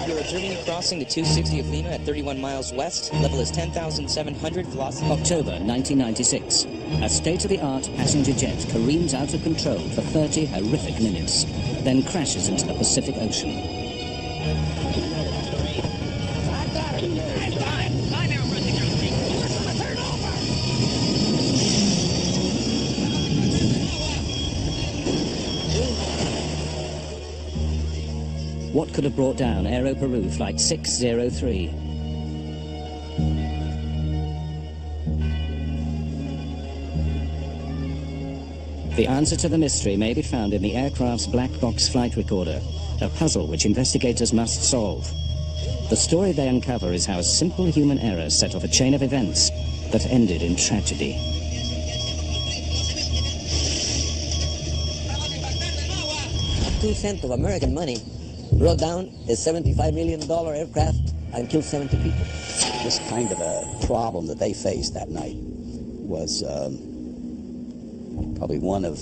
You're observing the crossing to 260 of Lima at 31 miles west. Level is 10,700, velocity... October 1996. A state-of-the-art passenger jet careens out of control for 30 horrific minutes, then crashes into the Pacific Ocean. What could have brought down Aeroperú Flight 603? The answer to the mystery may be found in the aircraft's black box flight recorder, a puzzle which investigators must solve. The story they uncover is how a simple human error set off a chain of events that ended in tragedy. 2 cents of American money brought down a $75 million aircraft and killed 70 people. This kind of a problem that they faced that night was probably one of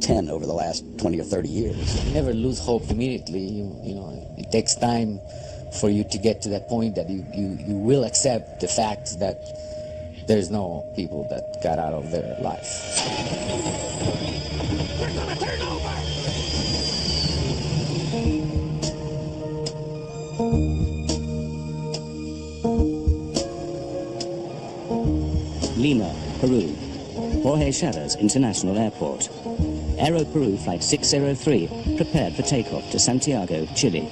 10 over the last 20 or 30 years. Never lose hope immediately. You know, it takes time for you to get to that point that you will accept the fact that there's no people that got out of their life. We're gonna turn over! Lima, Peru. Jorge Chavez International Airport. Aeroperú Flight 603 prepared for takeoff to Santiago, Chile.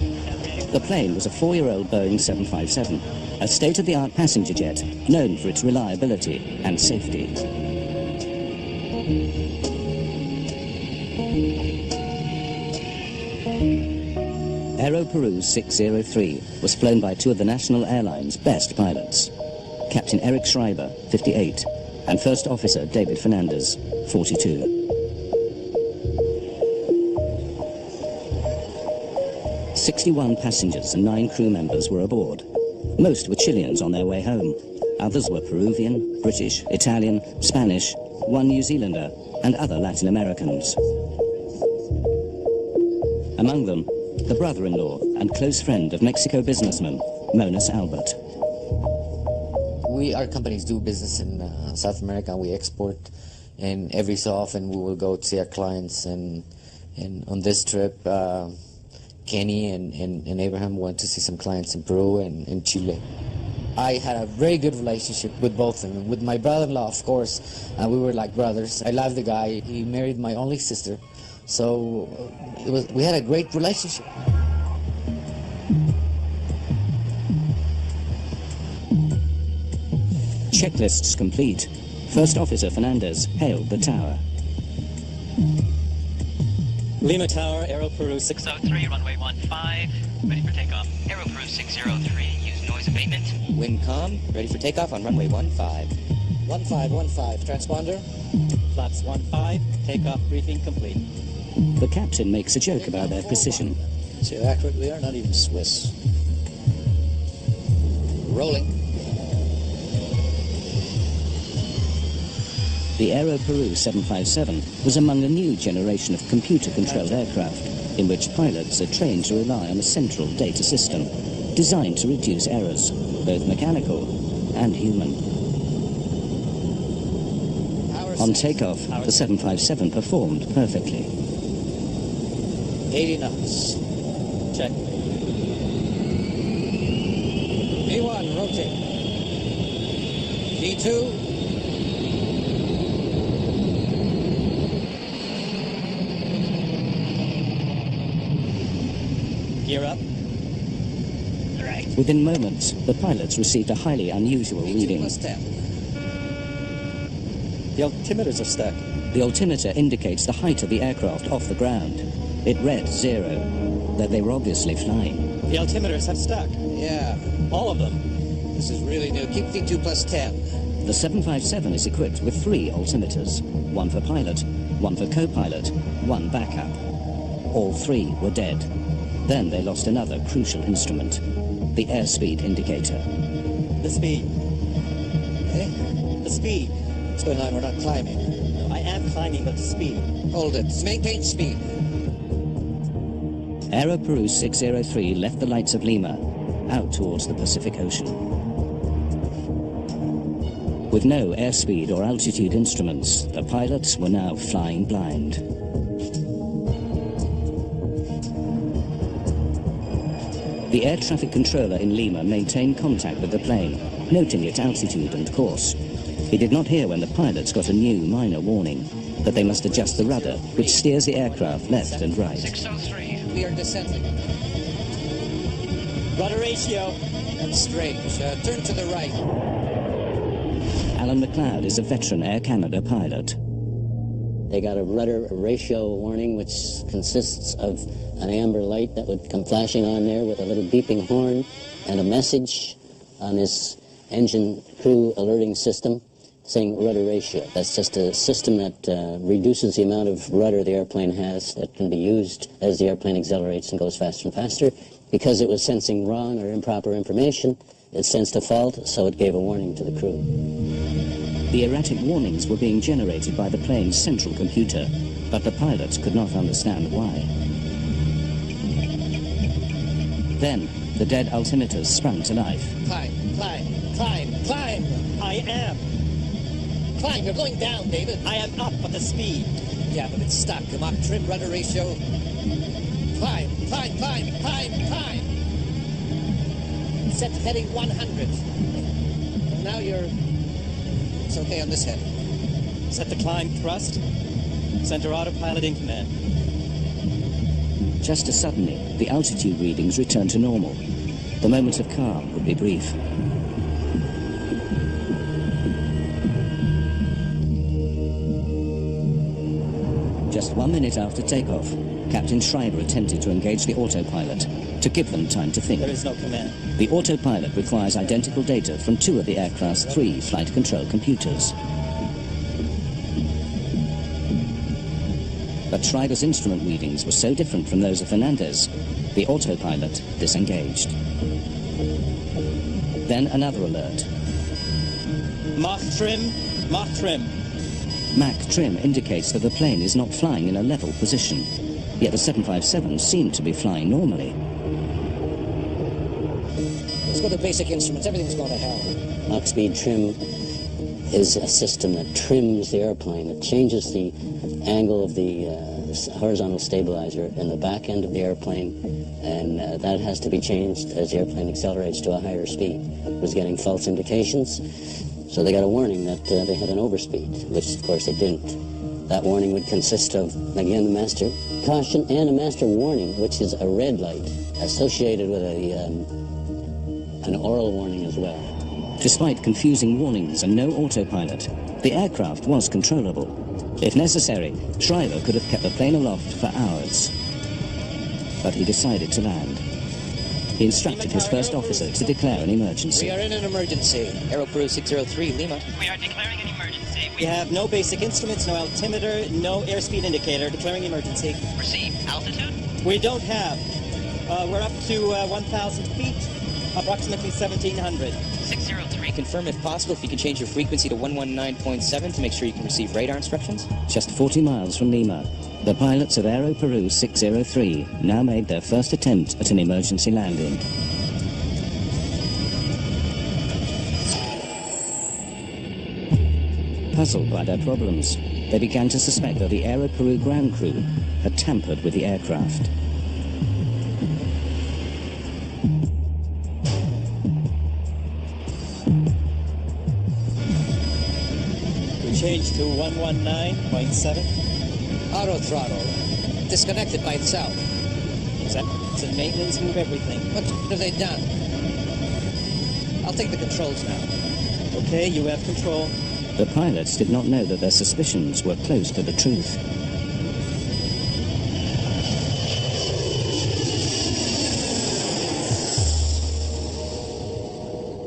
The plane was a 4-year-old Boeing 757, a state-of-the-art passenger jet known for its reliability and safety. Aeroperú 603 was flown by two of the national airline's best pilots, Captain Eric Schreiber, 58, and First Officer David Fernandez, 42. "61 passengers and 9 crew members were aboard. Most were Chileans on their way home. Others were Peruvian, British, Italian, Spanish, 1 New Zealander, and other Latin Americans. Among them, the brother-in-law and close friend of Mexico businessman Monas Albert. Our companies do business in South America. We export, and every so often we will go to see our clients. And on this trip, Kenny and Abraham went to see some clients in Peru and in Chile. I had a very good relationship with both of them. With my brother-in-law, of course, we were like brothers. I love the guy. He married my only sister, so we had a great relationship. Checklists complete. First Officer Fernandez hailed the tower. Lima Tower, Aeroperú 603, runway 15, ready for takeoff. Aeroperú 603, use noise abatement. Wind calm, ready for takeoff on runway 15. 1515, transponder. Flaps 15, takeoff briefing complete. The captain makes a joke about their precision. See how accurate we are? Not even Swiss. Rolling. The Aeroperú 757 was among a new generation of computer-controlled aircraft in which pilots are trained to rely on a central data system designed to reduce errors, both mechanical and human. On takeoff, the 757 performed perfectly. 80 knots. Check. V1, rotate. V2. Gear up. Right. Within moments, the pilots received a highly unusual reading. Plus 10. The altimeters are stuck. The altimeter indicates the height of the aircraft off the ground. It read 0, that they were obviously flying. The altimeters have stuck. Yeah. All of them. This is really new. Keep V2 plus 10. The 757 is equipped with 3 altimeters, 1 for pilot, 1 for co-pilot, 1 backup. All 3 were dead. Then they lost another crucial instrument, the airspeed indicator. The speed. Eh? The speed. What's going on? We're not climbing. I am climbing, but the speed. Hold it. Maintain speed. Aeroperú 603 left the lights of Lima, out towards the Pacific Ocean. With no airspeed or altitude instruments, the pilots were now flying blind. The air traffic controller in Lima maintained contact with the plane, noting its altitude and course. He did not hear when the pilots got a new minor warning that they must adjust the rudder, which steers the aircraft left and right. 603, we are descending. Rudder ratio. And straight. Turn to the right. Alan McLeod is a veteran Air Canada pilot. They got a rudder ratio warning, which consists of an amber light that would come flashing on there with a little beeping horn and a message on this engine crew alerting system saying rudder ratio. That's just a system that reduces the amount of rudder the airplane has that can be used as the airplane accelerates and goes faster and faster. Because it was sensing wrong or improper information, it sensed a fault, so it gave a warning to the crew. The erratic warnings were being generated by the plane's central computer, but the pilots could not understand why. Then, the dead altimeters sprung to life. Climb, climb, climb, climb. I am. Climb, you're going down, David. I am up at the speed. Yeah, but it's stuck. Come on, trim rudder ratio. Climb, climb, climb, climb, climb. Set heading 100. And now you're... It's okay on this head. Set the climb thrust. Center autopilot in command. Just as suddenly, the altitude readings returned to normal. The moment of calm would be brief. Just 1 minute after takeoff, Captain Schreiber attempted to engage the autopilot to give them time to think. There is no command. The autopilot requires identical data from two of the aircraft's 3 flight control computers. But Schreiber's instrument readings were so different from those of Fernandez, the autopilot disengaged. Then another alert. Mach trim, Mach trim. Mach trim indicates that the plane is not flying in a level position, yet the 757 seemed to be flying normally. Let's go to basic instruments. Everything's going to hell. Mach speed trim is a system that trims the airplane. It changes the angle of the horizontal stabilizer in the back end of the airplane, and that has to be changed as the airplane accelerates to a higher speed. It was getting false indications, so they got a warning that they had an overspeed, which of course they didn't. That warning would consist of, again, the master caution and a master warning, which is a red light associated with an oral warning as well. Despite confusing warnings and no autopilot, the aircraft was controllable. If necessary, Schreiber could have kept the plane aloft for hours. But he decided to land. He instructed his first officer to declare an emergency. We are in an emergency. Aeroperú 603, Lima. We are declaring an emergency. We have no basic instruments, no altimeter, no airspeed indicator. Declaring emergency. Receive altitude? We don't have. We're up to 1,000 feet, approximately 1,700. 603. Confirm if possible if you can change your frequency to 119.7 to make sure you can receive radar instructions. Just 40 miles from Lima, the pilots of Aeroperú 603 now made their first attempt at an emergency landing. Puzzled by their problems, they began to suspect that the Aeroperú ground crew had tampered with the aircraft. Change to 119.7. Auto throttle. Disconnected by itself. It's a maintenance, move everything. What have they done? I'll take the controls now. Okay, you have control. The pilots did not know that their suspicions were close to the truth.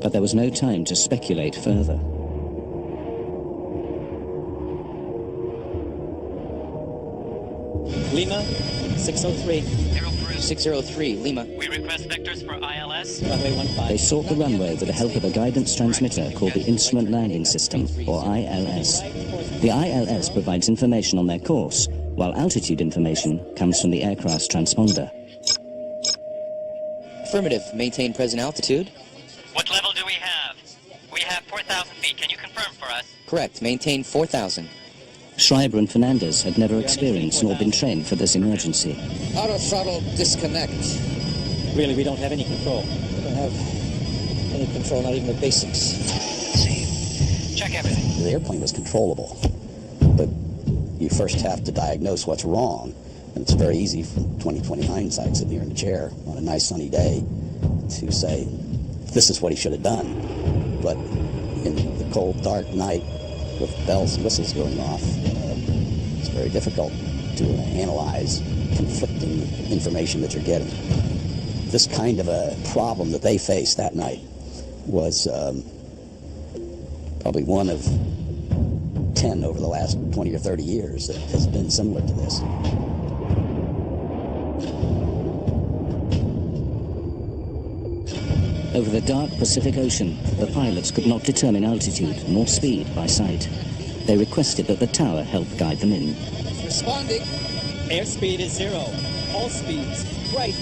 But there was no time to speculate further. Lima, 603. Aeroperú 603, Lima. We request vectors for ILS. Runway 15. They sought the runway with the help of a guidance transmitter called the Instrument Landing System, or ILS. The ILS provides information on their course, while altitude information comes from the aircraft's transponder. Affirmative. Maintain present altitude. What level do we have? We have 4,000 feet. Can you confirm for us? Correct. Maintain 4,000. Schreiber and Fernandez had never experienced nor been trained for this emergency. Auto throttle disconnect. Really, we don't have any control. We don't have any control, not even the basics. Check everything. The airplane was controllable, but you first have to diagnose what's wrong. And it's very easy from 20/20 hindsight, sitting here in the chair on a nice sunny day, to say, this is what he should have done. But in the cold, dark night, with bells and whistles going off, it's very difficult to analyze conflicting information that you're getting. This kind of a problem that they faced that night was probably one of 10 over the last 20 or 30 years that has been similar to this. Over the dark Pacific Ocean, the pilots could not determine altitude nor speed by sight. They requested that the tower help guide them in. Responding. Airspeed is 0. All speeds. Right.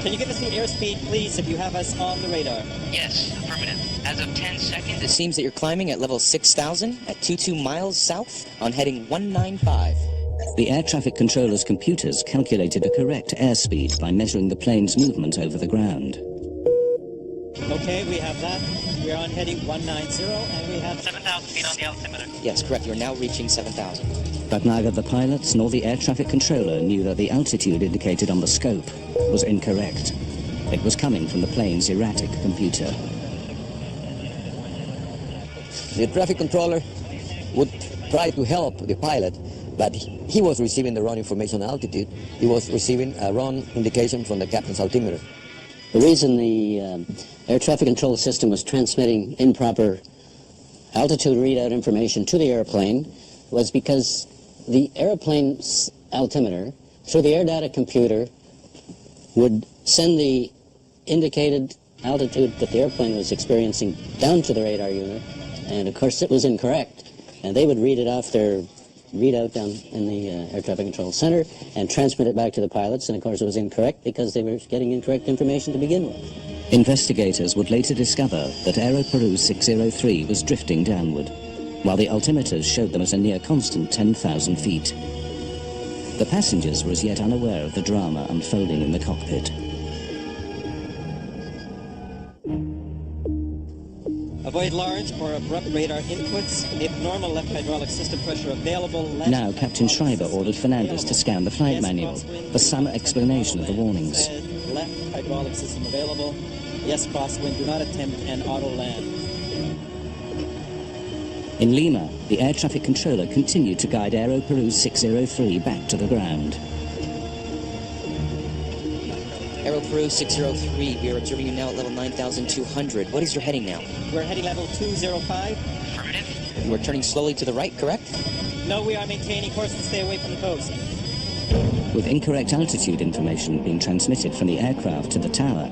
Can you give us the airspeed, please, if you have us on the radar? Yes, affirmative. As of 10 seconds. It seems that you're climbing at level 6,000 at 22 miles south on heading 195. The air traffic controller's computers calculated a correct airspeed by measuring the plane's movement over the ground. Okay, we have that. We're on heading 190, and we have 7,000 feet on the altimeter. Yes, correct. You're now reaching 7,000. But neither the pilots nor the air traffic controller knew that the altitude indicated on the scope was incorrect. It was coming from the plane's erratic computer. The traffic controller would try to help the pilot, but he was receiving the wrong information on altitude. He was receiving a wrong indication from the captain's altimeter. The reason the air traffic control system was transmitting improper altitude readout information to the airplane was because the airplane's altimeter, through the air data computer, would send the indicated altitude that the airplane was experiencing down to the radar unit, and of course it was incorrect. And they would read it off their readout down in the air traffic control center and transmit it back to the pilots, and of course it was incorrect because they were getting incorrect information to begin with. Investigators would later discover that Aeroperú 603 was drifting downward, while the altimeters showed them at a near constant 10,000 feet. The passengers were as yet unaware of the drama unfolding in the cockpit. avoid large or abrupt radar inputs. If normal left hydraulic system pressure available. Now Captain Schreiber ordered Fernandez to scan the flight manual for some explanation of the warnings. Left hydraulic system available. Yes, crosswind. Do not attempt an auto land. In Lima, the air traffic controller continued to guide Aeroperú 603 back to the ground. Aeroperú 603, we are observing you now at level 9,200. What is your heading now? We're heading level 205. Affirmative. You are turning slowly to the right, correct? No, we are maintaining course and stay away from the coast. With incorrect altitude information being transmitted from the aircraft to the tower,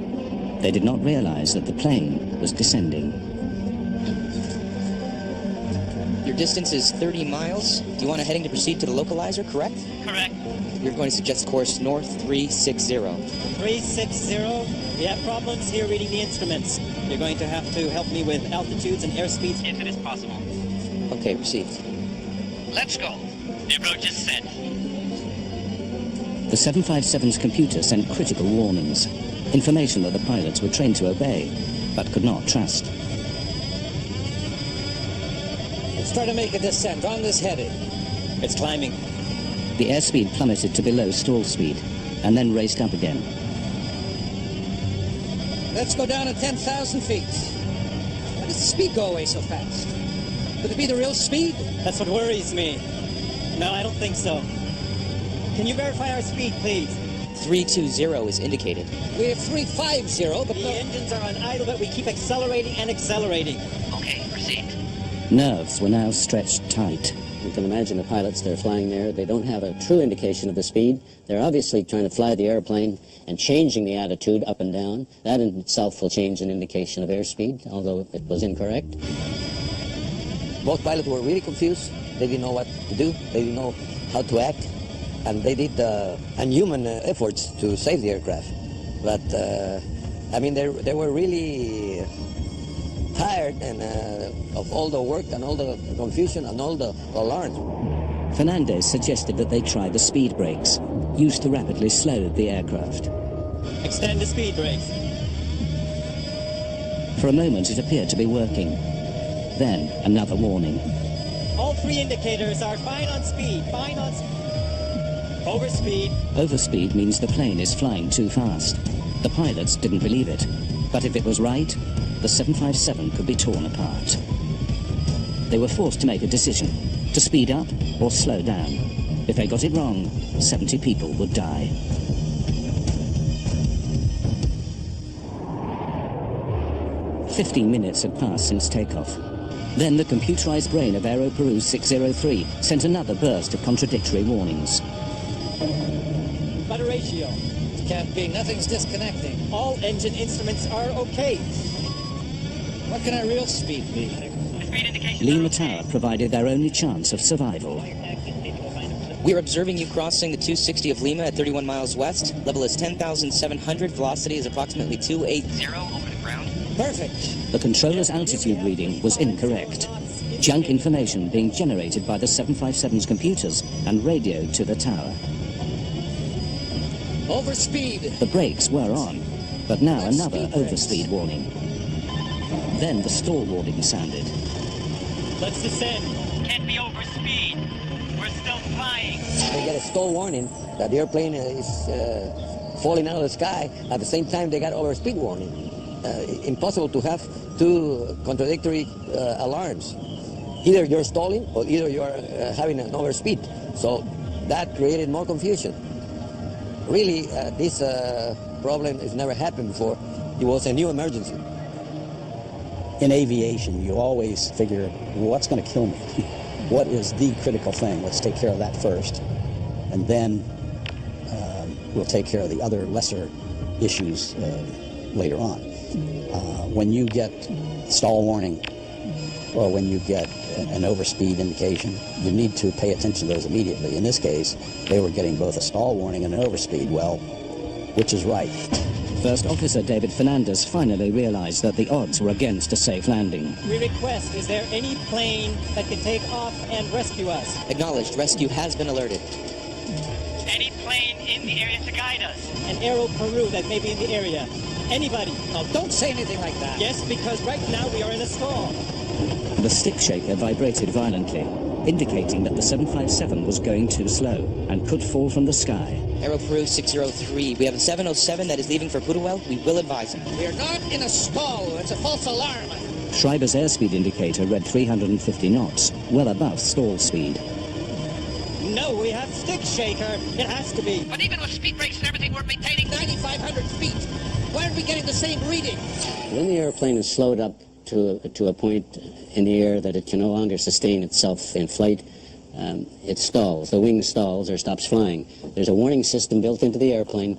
they did not realize that the plane was descending. Your distance is 30 miles. Do you want a heading to proceed to the localizer, correct? Correct. You're going to suggest course north 360. 360. We have problems here reading the instruments. You're going to have to help me with altitudes and airspeeds. If it is possible. Okay, proceed. Let's go. The approach is set. The 757's computer sent critical warnings, information that the pilots were trained to obey, but could not trust. Let's try to make a descent on this heading. It's climbing. The airspeed plummeted to below stall speed, and then raced up again. Let's go down to 10,000 feet. Why does the speed go away so fast? Could it be the real speed? That's what worries me. No, I don't think so. Can you verify our speed, please? 320 is indicated. We have 350, but The engines are on idle, but we keep accelerating and accelerating. Okay, proceed. Nerves were now stretched tight. You can imagine the pilots, they're flying there. They don't have a true indication of the speed. They're obviously trying to fly the airplane and changing the attitude up and down. That in itself will change an indication of airspeed, although it was incorrect. Both pilots were really confused. They didn't know what to do. They didn't know how to act. And they did unhuman efforts to save the aircraft. But I mean, they were really tired and of all the work and all the confusion and all the alarms. Fernandez suggested that they try the speed brakes, used to rapidly slow the aircraft. Extend the speed brakes. For a moment it appeared to be working. Then another warning. All three indicators are fine on speed, fine on overspeed. Overspeed means the plane is flying too fast. The pilots didn't believe it. But if it was right, the 757 could be torn apart. They were forced to make a decision, to speed up or slow down. If they got it wrong, 70 people would die. "15 minutes had passed since takeoff. Then the computerized brain of Aeroperú 603 sent another burst of contradictory warnings. Rudder ratio. Can't be. Nothing's disconnecting. All engine instruments are okay. What can our real speed be? The speed indications Lima Tower provided their only chance of survival. We're observing you crossing the 260 of Lima at 31 miles west. Level is 10,700. Velocity is approximately 280 over the ground. Perfect. The controller's altitude reading was incorrect. Junk information being generated by the 757's computers and radioed to the tower. Overspeed. The brakes were on, but now another overspeed warning. Then the stall warning sounded. Let's descend. Can't be over speed. We're still flying. They get a stall warning that the airplane is falling out of the sky. At the same time, they got overspeed warning. Impossible to have two contradictory alarms. Either you're stalling or either you're having an overspeed. So that created more confusion. Really, this problem has never happened before. It was a new emergency. In aviation, you always figure, well, what's going to kill me? What is the critical thing? Let's take care of that first. And then we'll take care of the other lesser issues later on. When you get stall warning or when you get an overspeed indication, you need to pay attention to those immediately. In this case, they were getting both a stall warning and an overspeed. Well, which is right? First Officer David Fernandez finally realized that the odds were against a safe landing. We request, is there any plane that can take off and rescue us? Acknowledged. Rescue has been alerted. Any plane in the area to guide us? An Aeroperú that may be in the area. Anybody? Oh, don't say anything like that. Yes, because right now we are in a stall. The stick shaker vibrated violently, indicating that the 757 was going too slow and could fall from the sky. Aeroperú 603. We have a 707 that is leaving for Puruel. We will advise him. We're not in a stall. It's a false alarm. Schreiber's airspeed indicator read 350 knots, well above stall speed. No, we have stick shaker. It has to be. But even with speed brakes and everything, we're maintaining 9,500 feet. Why aren't we getting the same reading? When the airplane is slowed up to a point in the air that it can no longer sustain itself in flight, it stalls. The wing stalls or stops flying. There's a warning system built into the airplane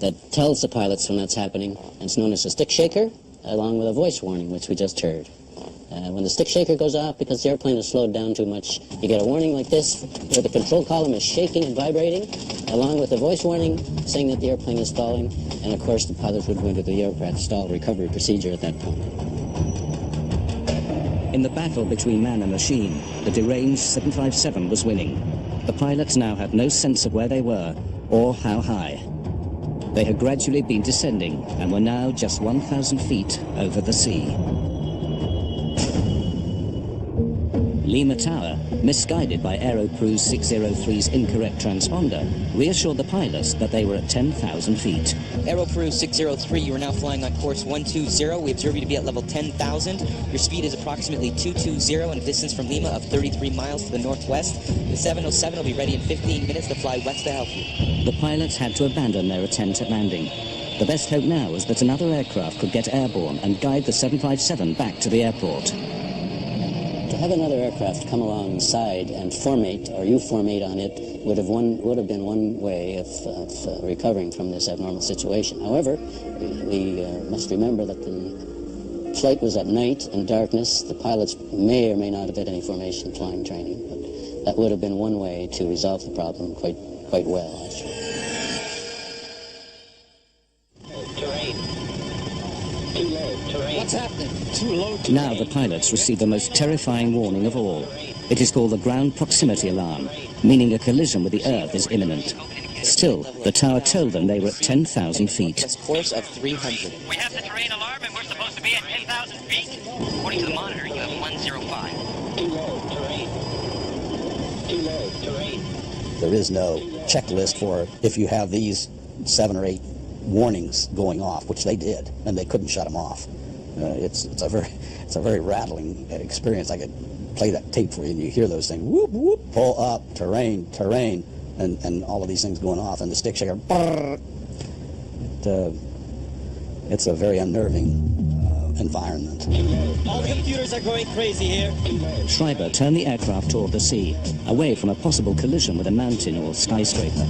that tells the pilots when that's happening, and it's known as a stick shaker, along with a voice warning, which we just heard. When the stick shaker goes off because the airplane is slowed down too much, you get a warning like this, where the control column is shaking and vibrating, along with the voice warning saying that the airplane is stalling, and of course the pilots would go into the aircraft stall recovery procedure at that point. In the battle between man and machine, the deranged 757 was winning. The pilots now had no sense of where they were or how high. They had gradually been descending and were now just 1,000 feet over the sea. Lima Tower, misguided by Aeroperú 603's incorrect transponder, reassured the pilots that they were at 10,000 feet. Aeroperú 603, you are now flying on course 120. We observe you to be at level 10,000. Your speed is approximately 220 and a distance from Lima of 33 miles to the northwest. The 707 will be ready in 15 minutes to fly west to help you. The pilots had to abandon their attempt at landing. The best hope now was that another aircraft could get airborne and guide the 757 back to the airport. To have another aircraft come alongside and formate, or you formate on it, would have been one way of recovering from this abnormal situation. However, we must remember that the flight was at night in darkness. The pilots may or may not have had any formation flying training, but that would have been one way to resolve the problem quite well, actually. terrain. happening? Too low to Now the pilots receive the most terrifying warning of all. It is called the ground proximity alarm, meaning a collision with the Earth is imminent. Still, the tower told them they were at 10,000 feet. Plus course of 300. We have the terrain alarm and we're supposed to be at 10,000 feet. According to the monitor, you have 105. There is no checklist for if you have these 7 or 8 warnings going off, which they did, and they couldn't shut them off. It's a very rattling experience. I could play that tape for you, and you hear those things: whoop whoop, pull up, terrain, and all of these things going off, and the stick shaker. It's a very unnerving environment. All the computers are going crazy here. Schreiber turned the aircraft toward the sea, away from a possible collision with a mountain or skyscraper.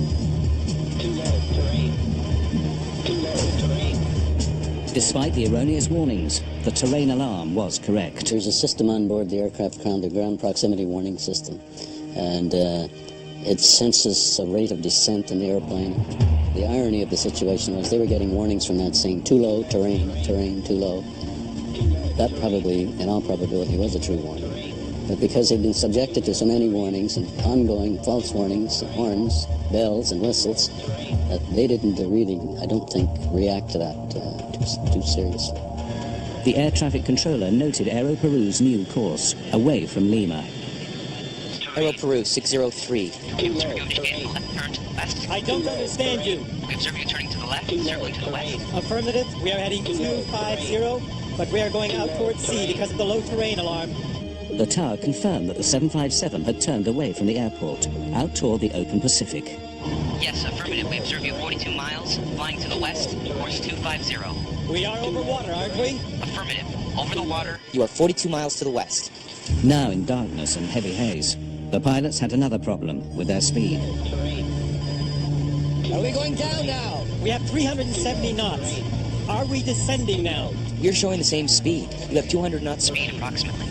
Despite the erroneous warnings, the terrain alarm was correct. There's a system on board the aircraft called the ground proximity warning system, and it senses a rate of descent in the airplane. The irony of the situation was they were getting warnings from that saying too low, terrain, too low. That probably, in all probability, was a true warning. But because they'd been subjected to so many warnings and ongoing false warnings, horns, bells, and whistles, that they didn't really, I don't think, react to that too seriously. The air traffic controller noted Aeroperú's new course, away from Lima. Aeroperú 603. We observe you indicating left turn to the west. I don't understand you. We observe you turning to the left, circling to the west. Affirmative, we are heading 250, but we are going out towards sea because of the low terrain alarm. The tower confirmed that the 757 had turned away from the airport, out toward the open Pacific. Yes, affirmative. We observe you 42 miles, flying to the west, course 250. We are over water, aren't we? Affirmative. Over the water. You are 42 miles to the west. Now in darkness and heavy haze, the pilots had another problem with their speed. Are we going down now? We have 370 knots. Are we descending now? You're showing the same speed. You have 200 knots Speed approximately.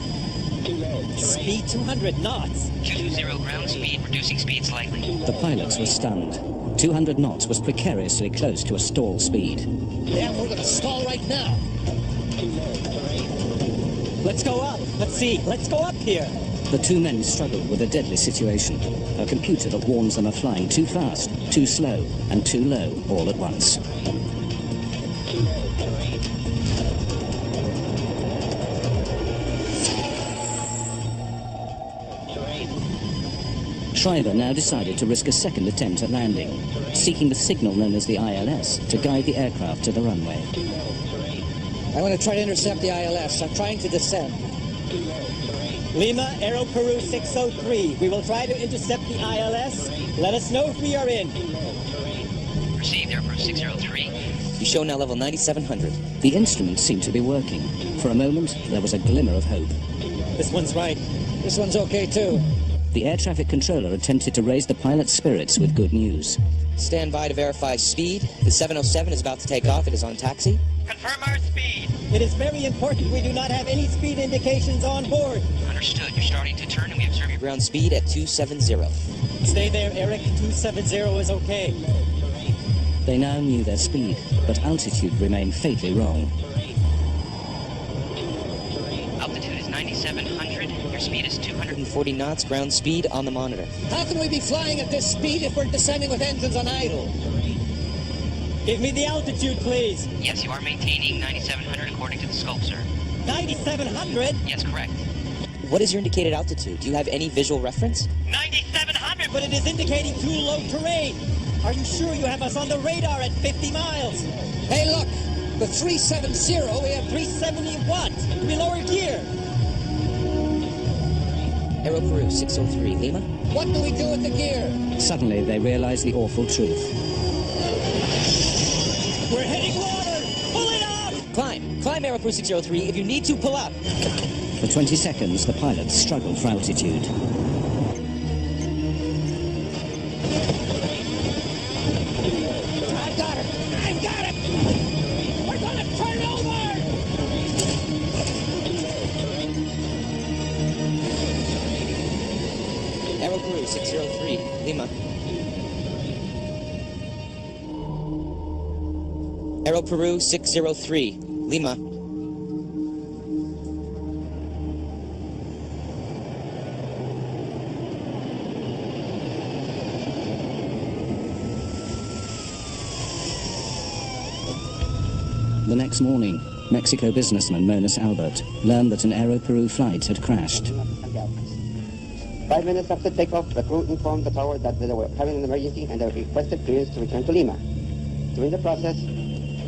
Speed 200 knots. 220 ground speed, reducing speed slightly. The pilots were stunned. 200 knots was precariously close to a stall speed. Yeah, we're going to stall right now. Let's go up. Let's see. Let's go up here. The two men struggled with a deadly situation. A computer that warns them of flying too fast, too slow, and too low all at once. Schreiber now decided to risk a second attempt at landing, seeking the signal known as the ILS to guide the aircraft to the runway. I want to try to intercept the ILS. I'm trying to descend. Lima, Aeroperú 603. We will try to intercept the ILS. Let us know if we are in. Received, Aeroperú 603. You show now level 9,700. The instruments seemed to be working. For a moment, there was a glimmer of hope. This one's right. This one's okay, too. The air traffic controller attempted to raise the pilot's spirits with good news. Stand by to verify speed. The 707 is about to take off. It is on taxi. Confirm our speed. It is very important we do not have any speed indications on board. Understood. You're starting to turn and we observe your Ground speed at 270. Stay there, Eric. 270 is okay. They now knew their speed, but altitude remained fatally wrong. altitude is 9,700. Your speed is 140 knots. Ground speed on the monitor. How can we be flying at this speed if we're descending with engines on idle? Give me the altitude, please. Yes, you are maintaining 9,700 according to the scope, sir. 9,700? Yes, correct. What is your indicated altitude? Do you have any visual reference? 9,700! But it is indicating too low terrain. Are you sure you have us on the radar at 50 miles? Hey, look! The 370, We have 370 what? We lower gear. Aeroperú 603, Lima. what do we do with the gear? Suddenly, they realized the awful truth. We're hitting water. Pull it up. Climb Aeroperú 603. If you need to, pull up. For 20 seconds, the pilots struggled for altitude. I've got it! I've got it! We're gonna turn over! Aeroperú 603, Lima. Aeroperú 603, Lima. the next morning, Mexico businessman Monas Albert learned that an Aeroperú flight had crashed. 5 minutes after takeoff, the crew informed the tower that they were having an emergency and they requested clearance to return to Lima. During the process,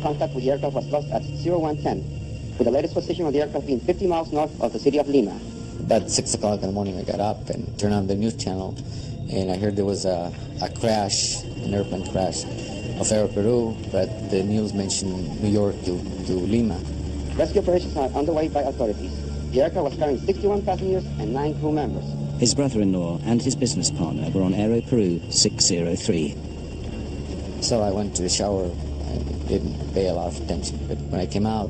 contact with the aircraft was lost at 0110, with the latest position of the aircraft being 50 miles north of the city of Lima. About 6 o'clock in the morning, I got up and turned on the news channel, and I heard there was a crash, an airplane crash of Aeroperú, but the news mentioned New York to Lima. Rescue operations are underway by authorities. The aircraft was carrying 61 passengers and 9 crew members. His brother-in-law and his business partner were on Aeroperú 603. So I went to the shower and didn't pay a lot of attention. But when I came out,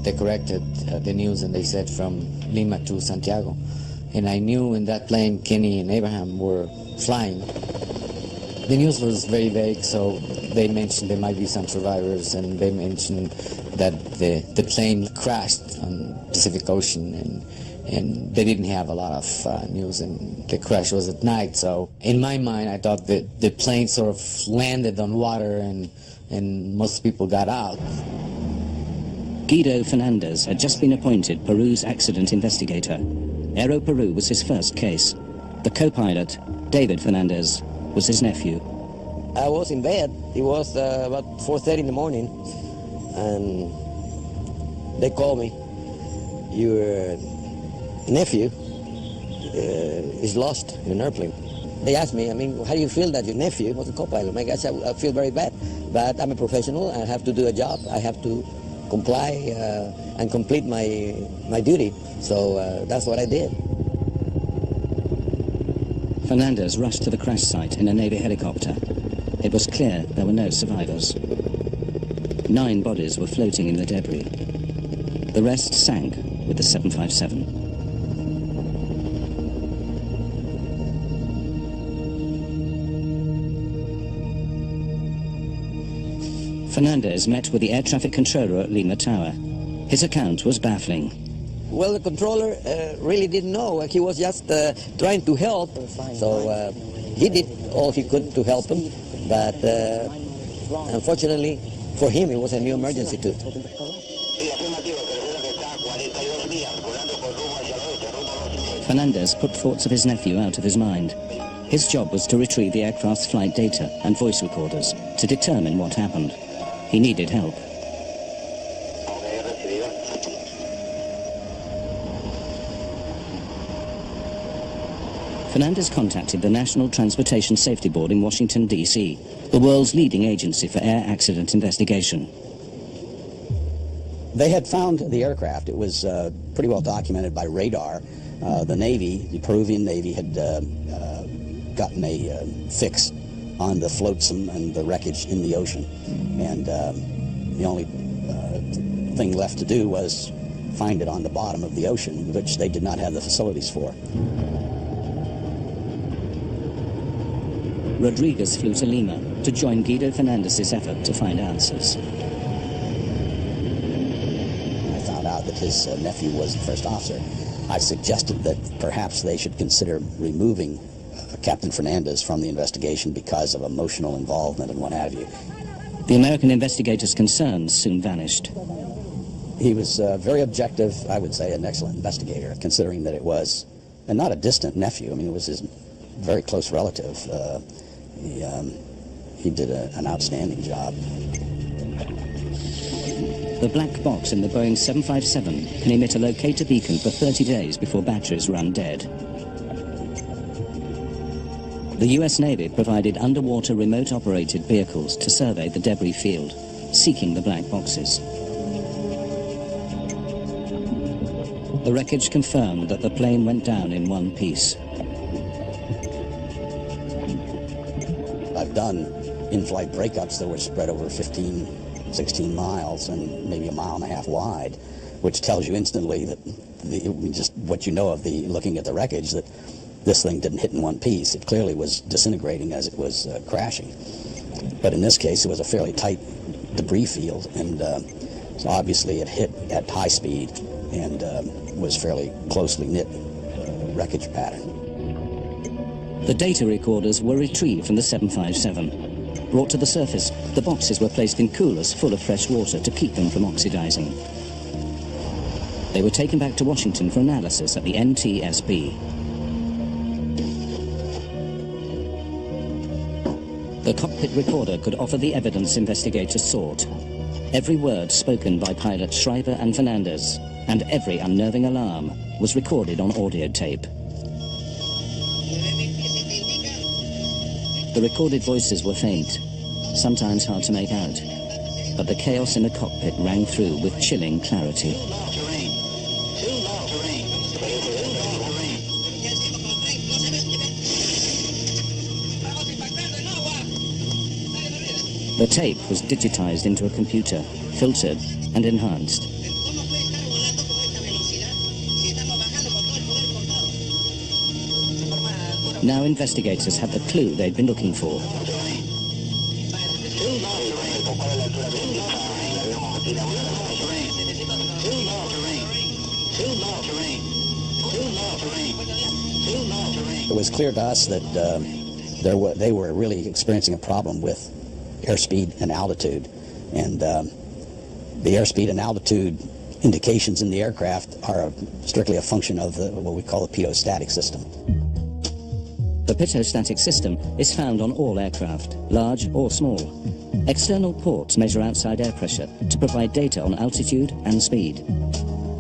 they corrected the news and they said from Lima to Santiago. And I knew in that plane Kenny and Abraham were flying. The news was very vague, so they mentioned there might be some survivors, and they mentioned that the plane crashed on Pacific Ocean, and they didn't have a lot of news, and the crash was at night. So in my mind, I thought that the plane sort of landed on water and most people got out. Guido Fernandez had just been appointed Peru's accident investigator. Aeroperú was his first case. The co-pilot, David Fernandez, was his nephew. I was in bed. It was about 4:30 in the morning, and they called me. Your nephew is lost in an airplane. They asked me, how do you feel that your nephew was a co-pilot? My gosh, I feel very bad, but I'm a professional. I have to do a job. I have to comply and complete my duty. So that's what I did. Fernandez rushed to the crash site in a Navy helicopter. It was clear there were no survivors. 9 bodies were floating in the debris. The rest sank with the 757. Fernandez met with the air traffic controller at Lima Tower. His account was baffling. Well, the controller really didn't know. He was just trying to help. So he did all he could to help him. But unfortunately, for him, it was a new emergency too. Fernandez put thoughts of his nephew out of his mind. His job was to retrieve the aircraft's flight data and voice recorders to determine what happened. He needed help. Fernandez contacted the National Transportation Safety Board in Washington, D.C., the world's leading agency for air accident investigation. They had found the aircraft. It was pretty well documented by radar. The Navy, the Peruvian Navy, had gotten a fix on the flotsam and the wreckage in the ocean. And the only thing left to do was find it on the bottom of the ocean, which they did not have the facilities for. Rodriguez flew to Lima to join Guido Fernandez's effort to find answers. I found out that his nephew was the first officer. I suggested that perhaps they should consider removing Captain Fernandez from the investigation because of emotional involvement and what have you. The American investigator's concerns soon vanished. He was very objective, I would say an excellent investigator, considering that it was, and not a distant nephew, it was his very close relative. He did an outstanding job. The black box in the Boeing 757 can emit a locator beacon for 30 days before batteries run dead. The US Navy provided underwater remote-operated vehicles to survey the debris field, seeking the black boxes. The wreckage confirmed that the plane went down in one piece. I've done in-flight breakups that were spread over 15, 16 miles and maybe a mile and a half wide, which tells you instantly that just what you know of looking at the wreckage, that this thing didn't hit in one piece. It clearly was disintegrating as it was crashing. But in this case, it was a fairly tight debris field, and so obviously it hit at high speed and was fairly closely knit wreckage pattern. The data recorders were retrieved from the 757. Brought to the surface, the boxes were placed in coolers full of fresh water to keep them from oxidizing. They were taken back to Washington for analysis at the NTSB. The cockpit recorder could offer the evidence investigators sought. Every word spoken by pilots Schreiber and Fernandez, and every unnerving alarm, was recorded on audio tape. The recorded voices were faint, sometimes hard to make out, but the chaos in the cockpit rang through with chilling clarity. The tape was digitized into a computer, filtered and enhanced. Now investigators had the clue they'd been looking for. It was clear to us that they were really experiencing a problem with airspeed and altitude, and the airspeed and altitude indications in the aircraft are strictly a function of what we call the pitot-static system. The pitot-static system is found on all aircraft, large or small. External ports measure outside air pressure to provide data on altitude and speed.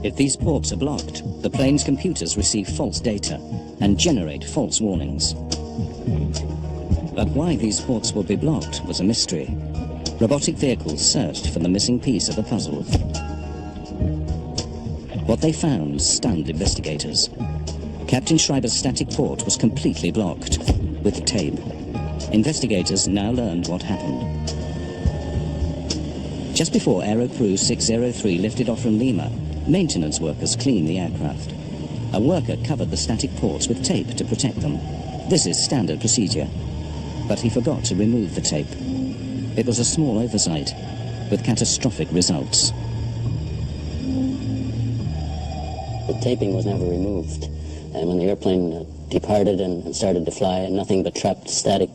If these ports are blocked, the plane's computers receive false data and generate false warnings. But why these ports would be blocked was a mystery. Robotic vehicles searched for the missing piece of the puzzle. What they found stunned investigators. Captain Schreiber's static port was completely blocked with tape. Investigators now learned what happened. Just before Aeroperú 603 lifted off from Lima, maintenance workers cleaned the aircraft. A worker covered the static ports with tape to protect them. This is standard procedure. But he forgot to remove the tape. It was a small oversight, with catastrophic results. The taping was never removed, and when the airplane departed and started to fly, nothing but trapped static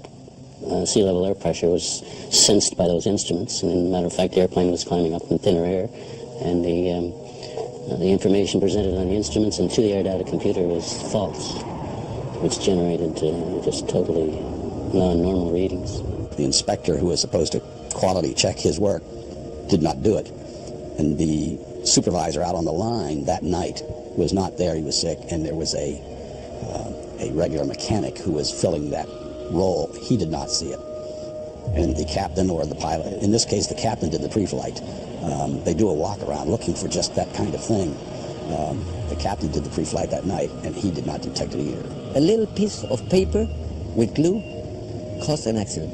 sea level air pressure was sensed by those instruments. And as a matter of fact, the airplane was climbing up in thinner air, and the information presented on the instruments and to the air data computer was false, which generated just totally non-normal readings. The inspector who was supposed to quality check his work did not do it. And the supervisor out on the line that night was not there, he was sick, and there was a regular mechanic who was filling that role. He did not see it. And the captain or the pilot, in this case the captain did the pre-flight. They do a walk around looking for just that kind of thing. The captain did the pre-flight that night, and he did not detect it either. A little piece of paper with glue caused an accident.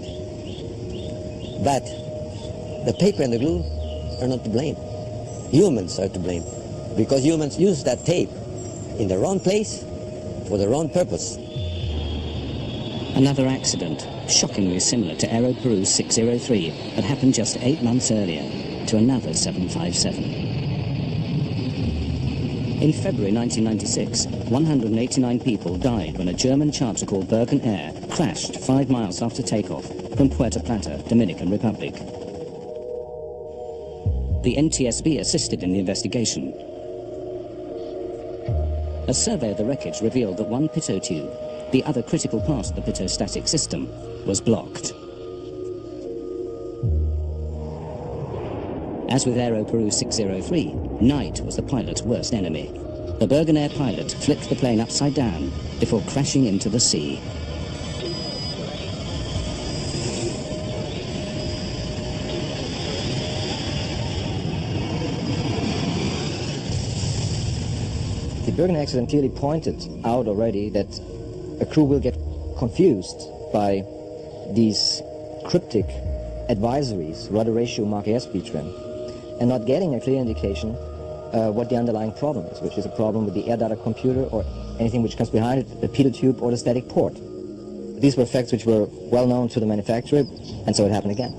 But the paper and the glue are not to blame. Humans are to blame, because humans use that tape in the wrong place for the wrong purpose. Another accident, shockingly similar to Aeroperú 603, had happened just 8 months earlier to another 757. In February 1996, 189 people died when a German charter called Bergen Air crashed 5 miles after takeoff from Puerto Plata, Dominican Republic. The NTSB assisted in the investigation. A survey of the wreckage revealed that one pitot tube, the other critical part of the pitot-static system, was blocked. As with Aeroperú 603, night was the pilot's worst enemy. The Bergen Air pilot flipped the plane upside down before crashing into the sea. The Bergen accident clearly pointed out already that a crew will get confused by these cryptic advisories, rudder ratio, Mach airspeed trim, and not getting a clear indication what the underlying problem is, which is a problem with the air data computer or anything which comes behind it, the pitot tube or the static port. These were facts which were well known to the manufacturer, and so it happened again.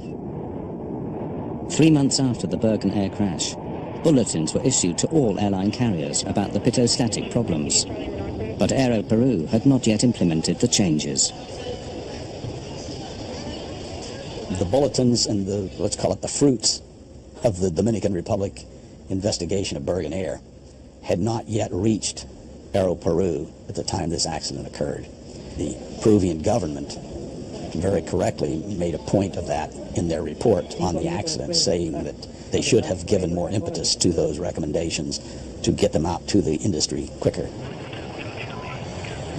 3 months after the Bergen Air crash, bulletins were issued to all airline carriers about the pitot-static problems. But Aeroperú had not yet implemented the changes. the bulletins and the, let's call it the fruits of the Dominican Republic investigation of Bergen Air had not yet reached Aeroperú at the time this accident occurred. The Peruvian government very correctly made a point of that in their report on the accident, saying that they should have given more impetus to those recommendations to get them out to the industry quicker.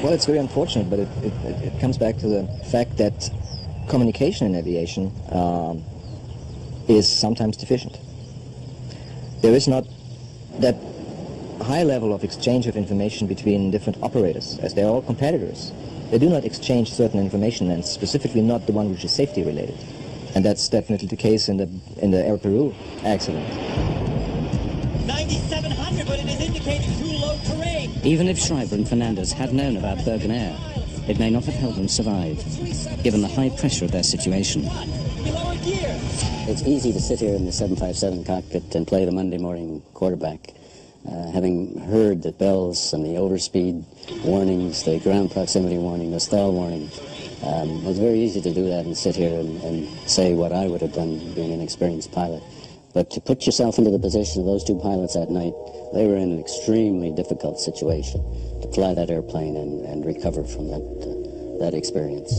Well, it's very unfortunate, but it comes back to the fact that communication in aviation is sometimes deficient. There is not that high level of exchange of information between different operators, as they're all competitors. They do not exchange certain information, and specifically not the one which is safety related. And that's definitely the case in the Aeroperú accident. 9,700, but it is indicating too low terrain. Even if Schreiber and Fernandez had known about Bergen Air, it may not have helped them survive, given the high pressure of their situation. It's easy to sit here in the 757 cockpit and play the Monday morning quarterback. Having heard the bells and the overspeed warnings, the ground proximity warning, the stall warning, it was very easy to do that and sit here and say what I would have done being an experienced pilot. But to put yourself into the position of those two pilots that night, they were in an extremely difficult situation to fly that airplane and recover from that experience.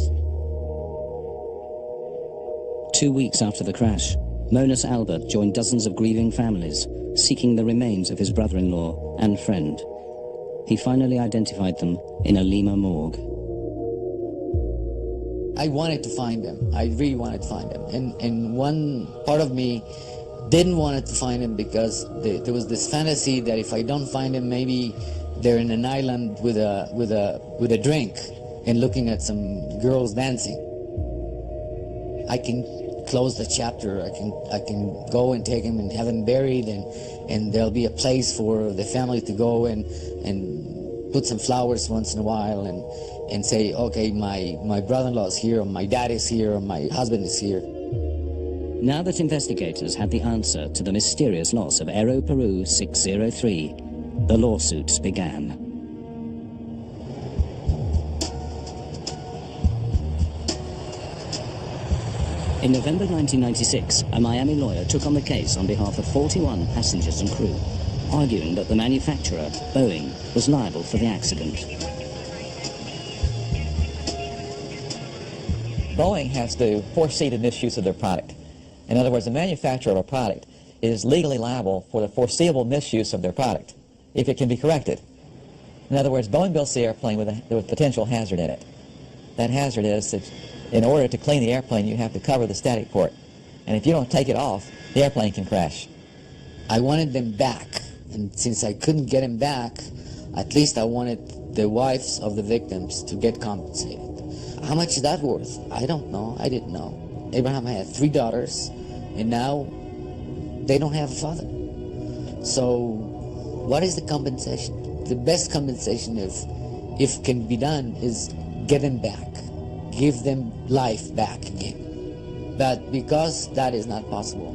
2 weeks after the crash, Monas Albert joined dozens of grieving families, seeking the remains of his brother-in-law and friend. He finally identified them in a Lima morgue. I wanted to find them. I really wanted to find them. And one part of me didn't want to find them because there was this fantasy that if I don't find them, maybe they're in an island with a drink and looking at some girls dancing. I can close the chapter. I can go and take him and have him buried, and there'll be a place for the family to go and put some flowers once in a while and say, okay, my brother-in-law is here, or my dad is here, or my husband is here. Now that investigators had the answer to the mysterious loss of Aeroperú 603, the lawsuits began. In November 1996, a Miami lawyer took on the case on behalf of 41 passengers and crew, arguing that the manufacturer, Boeing, was liable for the accident. Boeing has to foresee the misuse of their product. In other words, the manufacturer of a product is legally liable for the foreseeable misuse of their product, if it can be corrected. In other words, Boeing builds the airplane with a potential hazard in it. That hazard is that in order to clean the airplane, you have to cover the static port. And if you don't take it off, the airplane can crash. I wanted them back, and since I couldn't get them back, at least I wanted the wives of the victims to get compensated. How much is that worth? I don't know. I didn't know. Abraham had 3 daughters, and now they don't have a father. So what is the compensation? The best compensation, if can be done, is get them back. Give them life back again. But because that is not possible,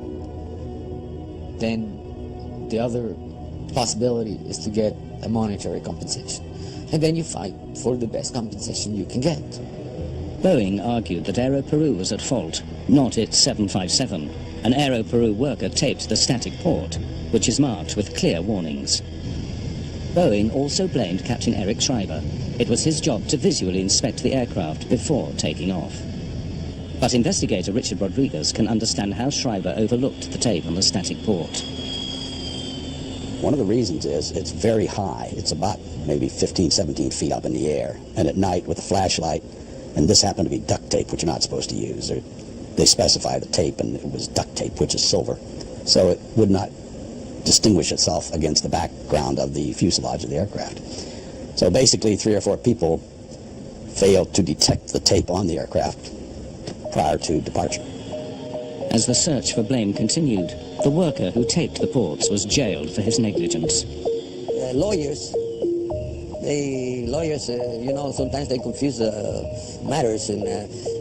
then the other possibility is to get a monetary compensation. And then you fight for the best compensation you can get. Boeing argued that Aeroperú was at fault, not its 757. An Aeroperú worker taped the static port, which is marked with clear warnings. Boeing also blamed Captain Eric Schreiber. It was his job to visually inspect the aircraft before taking off. But investigator Richard Rodriguez can understand how Schreiber overlooked the tape on the static port. One of the reasons is it's very high. It's about maybe 15, 17 feet up in the air. And at night with a flashlight, and this happened to be duct tape, which you're not supposed to use. They specify the tape, and it was duct tape, which is silver. So it would not distinguish itself against the background of the fuselage of the aircraft. So basically 3 or 4 people failed to detect the tape on the aircraft prior to departure. As the search for blame continued, the worker who taped the ports was jailed for his negligence. Lawyers, you know, sometimes they confuse matters, and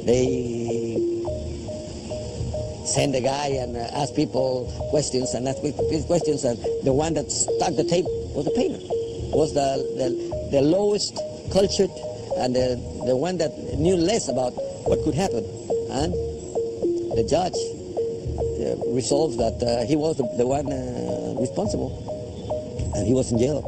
they send a guy and ask people questions, and ask these questions, and the one that stuck the tape was the painter, was the lowest cultured, and the one that knew less about what could happen. And the judge resolved that he was the one responsible, and he was in jail.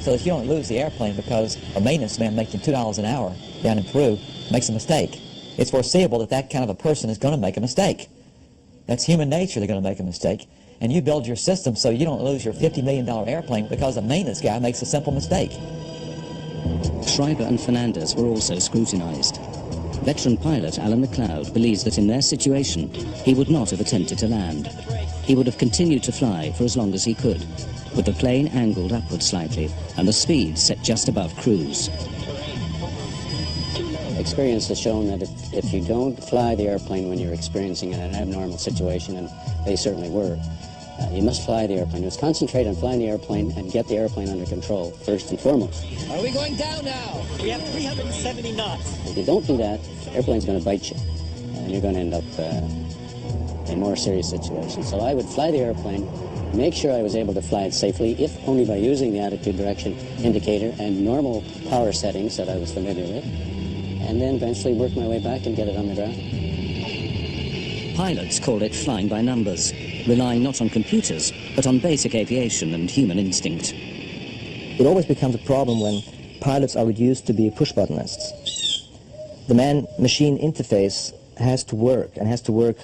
So that you don't lose the airplane because a maintenance man making $2 an hour down in Peru makes a mistake. It's foreseeable that that kind of a person is going to make a mistake. That's human nature, they're going to make a mistake. And you build your system so you don't lose your $50 million airplane because a maintenance guy makes a simple mistake. Schreiber and Fernandez were also scrutinized. Veteran pilot Alan McLeod believes that in their situation, he would not have attempted to land. He would have continued to fly for as long as he could, with the plane angled upward slightly and the speed set just above cruise. Experience has shown that if you don't fly the airplane when you're experiencing an abnormal situation, and they certainly were, you must fly the airplane. You must concentrate on flying the airplane and get the airplane under control, first and foremost. Are we going down now? We have 370 knots. If you don't do that, the airplane's going to bite you, and you're going to end up in more serious situations. So I would fly the airplane, make sure I was able to fly it safely, if only by using the attitude direction indicator and normal power settings that I was familiar with, and then eventually work my way back and get it on the ground. Pilots call it flying by numbers, relying not on computers, but on basic aviation and human instinct. It always becomes a problem when pilots are reduced to be push-buttonists. The man-machine interface has to work, and has to work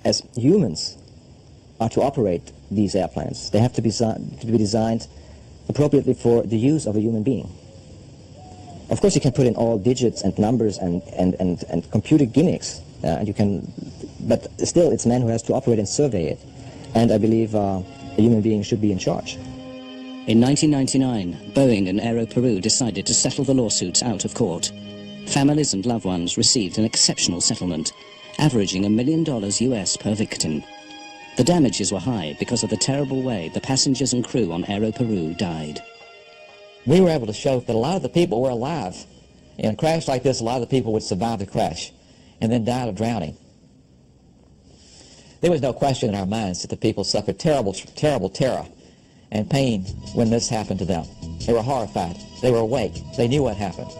as humans are to operate these airplanes. They have to be designed appropriately for the use of a human being. Of course, you can put in all digits and numbers and computer gimmicks, but still it's man who has to operate and survey it. And I believe a human being should be in charge. In 1999, Boeing and Aeroperú decided to settle the lawsuits out of court. Families and loved ones received an exceptional settlement, averaging $1 million US per victim. The damages were high because of the terrible way the passengers and crew on Aeroperú died. We were able to show that a lot of the people were alive. In a crash like this, a lot of the people would survive the crash and then die of drowning. There was no question in our minds that the people suffered terrible, terrible terror and pain when this happened to them. They were horrified. They were awake. They knew what happened.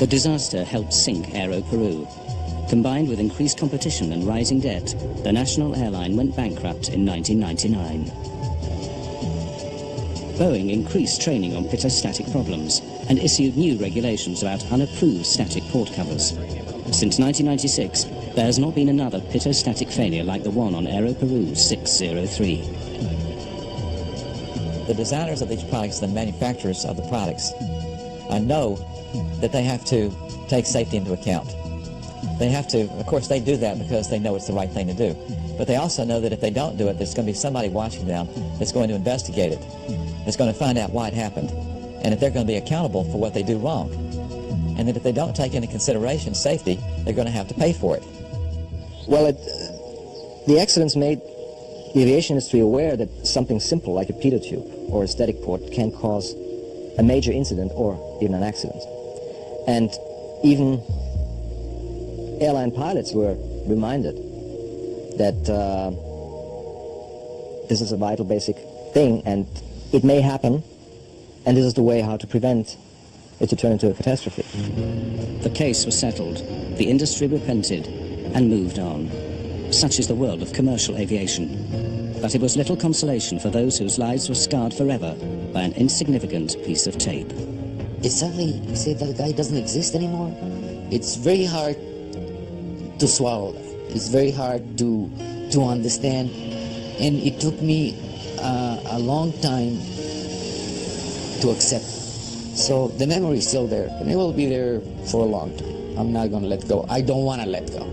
The disaster helped sink Aeroperú. Combined with increased competition and rising debt, the national airline went bankrupt in 1999. Boeing increased training on pitot-static problems and issued new regulations about unapproved static port covers. Since 1996, there has not been another pitot-static failure like the one on Aeroperú 603. The designers of these products, the manufacturers of the products, know that they have to take safety into account. They have to, of course, they do that because they know it's the right thing to do. But they also know that if they don't do it, there's going to be somebody watching them that's going to investigate it, that's going to find out why it happened, and if they're going to be accountable for what they do wrong. And that if they don't take into consideration safety, they're going to have to pay for it. Well, the accidents made the aviation industry aware that something simple like a pitot tube or a static port can cause a major incident or even an accident. And even airline pilots were reminded that this is a vital basic thing and it may happen, and this is the way how to prevent it to turn into a catastrophe. The case was settled, the industry repented, and moved on. Such is the world of commercial aviation. But it was little consolation for those whose lives were scarred forever by an insignificant piece of tape. If suddenly you say that the guy doesn't exist anymore, it's very hard to swallow that. It's very hard to understand, and it took me a long time to accept. So the memory is still there, and it will be there for a long time. I'm not going to let go. I don't want to let go.